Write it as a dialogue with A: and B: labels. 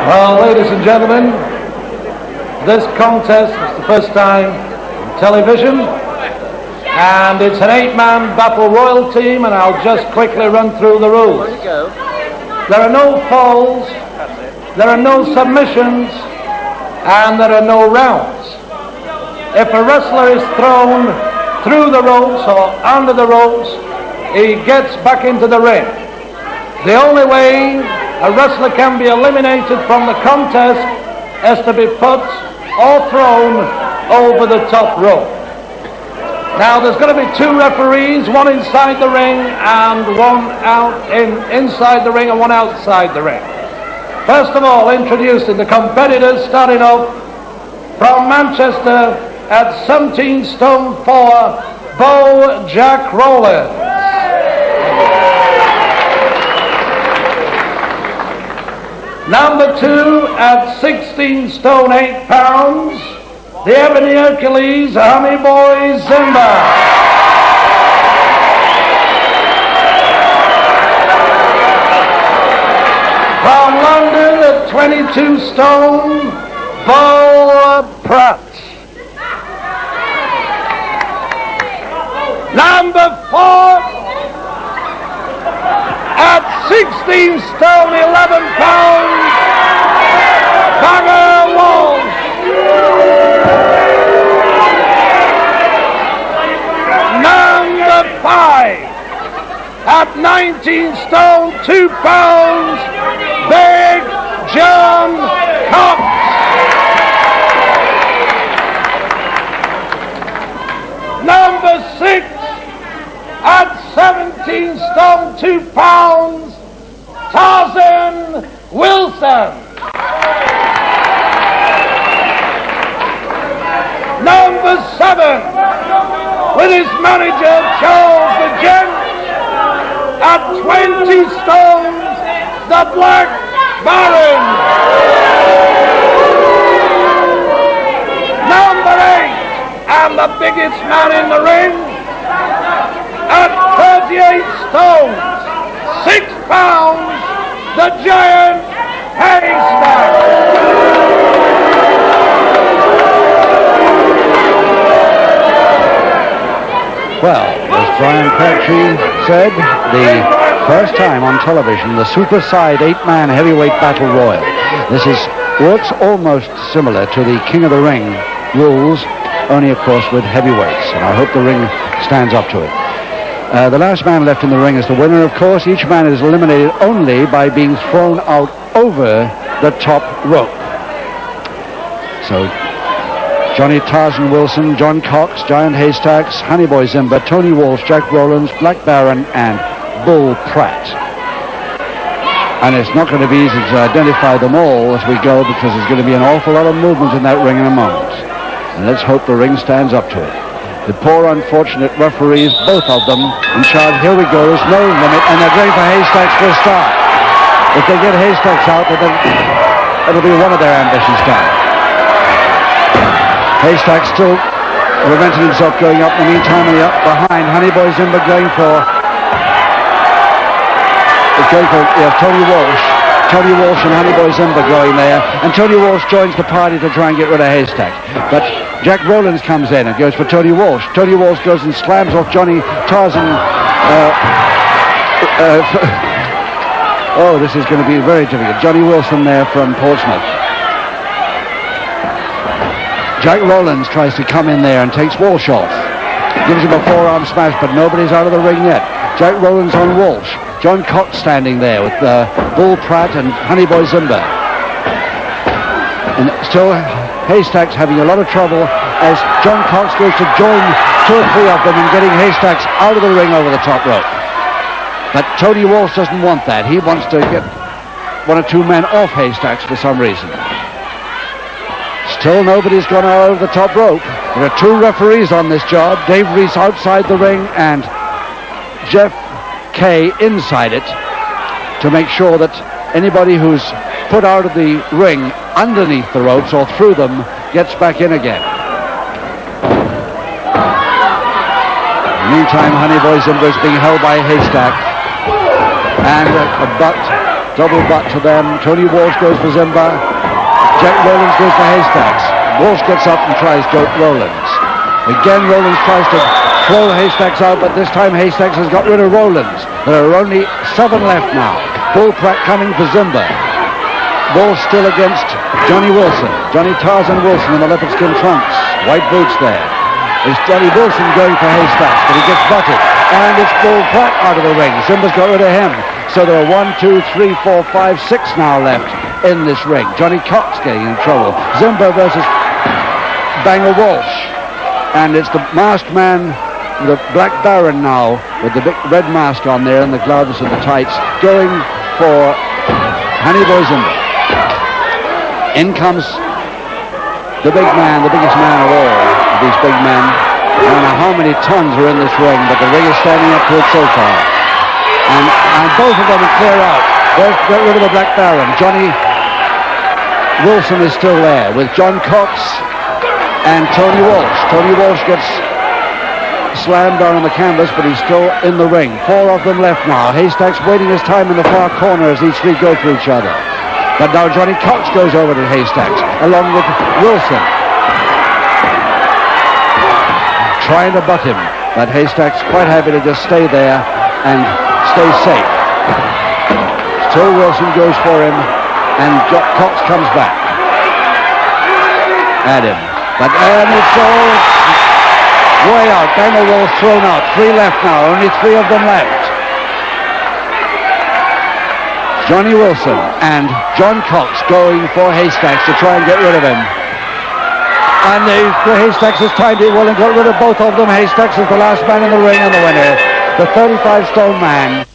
A: Well, ladies and gentlemen, this contest is the first time on television, and it's an 8-man battle royal team, and I'll just quickly run through the rules. There are no falls, there are no submissions, and there are no rounds. If a wrestler is thrown through the ropes or under the ropes, he gets back into the ring. The only way a wrestler can be eliminated from the contest is to be put or thrown over the top rope. Now there's going to be 2 referees, one inside the ring and one inside the ring and one outside the ring. First of all, introducing the competitors, starting off from Manchester at 17 stone 4, Bo Jack Rowlands. Number 2 at 16 stone 8 pounds, the Ebony Hercules, Honey Boy Zimba. From London at 22 stone, Bull Pratt. Number 4 at 16 stone 11 pounds, Bagger Walsh. Number 5 at 19 stone 2 pounds, Big John Cox. Number 6 at 17 stone 2 pounds, Tarzan Wilson. Number 7, with his manager Charles the Gent, at 20 stones, the Black Baron. Number 8, and the biggest man in the ring, at 38 stones, 6 pounds, the Giant Haystack.
B: Well, as Brian Crabtree said, the first time on television, the Super Side 8-man heavyweight battle royal. This works almost similar to the King of the Ring rules, only of course with heavyweights, and I hope the ring stands up to it. The last man left in the ring is the winner, of course. Each man is eliminated only by being thrown out over the top rope. So Johnny Tarzan Wilson, John Cox, Giant Haystacks, Honey Boy Zimba, Tony Walsh, Jack Rowlands, Black Baron, and Bull Pratt. And it's not going to be easy to identify them all as we go, because there's going to be an awful lot of movement in that ring in a moment. And let's hope the ring stands up to it. The poor unfortunate referees, both of them, in charge. Here we go, there's no limit, and they're going for Haystacks for a start. If they get Haystacks out, then it'll be one of their ambitions done. Haystack still preventing himself going up. In the meantime, up behind, Honey Boy Zimba going for Tony Walsh. Tony Walsh and Honey Boy Zimba going there, and Tony Walsh joins the party to try and get rid of Haystack. But Jack Rowlands comes in and goes for Tony Walsh. Tony Walsh goes and slams off Johnny Tarzan. Oh, this is going to be very difficult. Johnny Wilson there from Portsmouth. Jack Rowlands tries to come in there and takes Walsh off. Gives him a forearm smash, but nobody's out of the ring yet. Jack Rowlands on Walsh. John Cox standing there with Bull Pratt and Honey Boy Zimba. And still Haystacks having a lot of trouble as John Cox goes to join 2 or 3 of them in getting Haystacks out of the ring over the top rope. But Tony Walsh doesn't want that. He wants to get 1 or 2 men off Haystacks for some reason. Still nobody's gone out over the top rope. There are 2 referees on this job. Dave Reese outside the ring and Jeff Kay inside it, to make sure that anybody who's put out of the ring underneath the ropes or through them gets back in again. Meantime, Honey Boy Zimba is being held by Haystack, and about Double butt to them. Tony Walsh goes for Zimba. Jack Rowlands goes for Haystacks. Walsh gets up and tries Rowlands. Again, Rowlands tries to throw Haystacks out, but this time Haystacks has got rid of Rowlands. There are only 7 left now. Bull Pratt coming for Zimba. Walsh still against Johnny Wilson. Johnny Tarzan Wilson in the leopard skin trunks. White boots there. It's Johnny Wilson going for Haystacks, but he gets butted. And it's Bull Pratt out of the ring. Zimba's got rid of him. So there are 1, 2, 3, 4, 5, 6 now left in this ring. Johnny Cox getting in trouble. Zimba versus Banger Walsh. And it's the masked man, the Black Baron now, with the big red mask on there and the gloves and the tights, going for Honey Boy Zimba. In comes the big man, the biggest man of all of these big men. I don't know how many tons are in this ring, but the ring is standing up to it so far. And both of them are clear out. Let's get rid of the Black Baron. Johnny Wilson is still there with John Cox and Tony Walsh. Tony Walsh gets slammed down on the canvas, but he's still in the ring. 4 of them left now. Haystacks waiting his time in the far corner as these 3 go for each other. But now Johnny Cox goes over to Haystacks along with Wilson, trying to butt him, but Haystacks quite happy to just stay there and stay safe. Still Wilson goes for him, and Cox comes back at him. But it's all way out. Banger Walsh thrown out. 3 left now. Only 3 of them left. Johnny Wilson and John Cox going for Haystacks to try and get rid of him. And Haystacks has timed it well and got rid of both of them. Haystacks is the last man in the ring and the winner. The 35-stone man.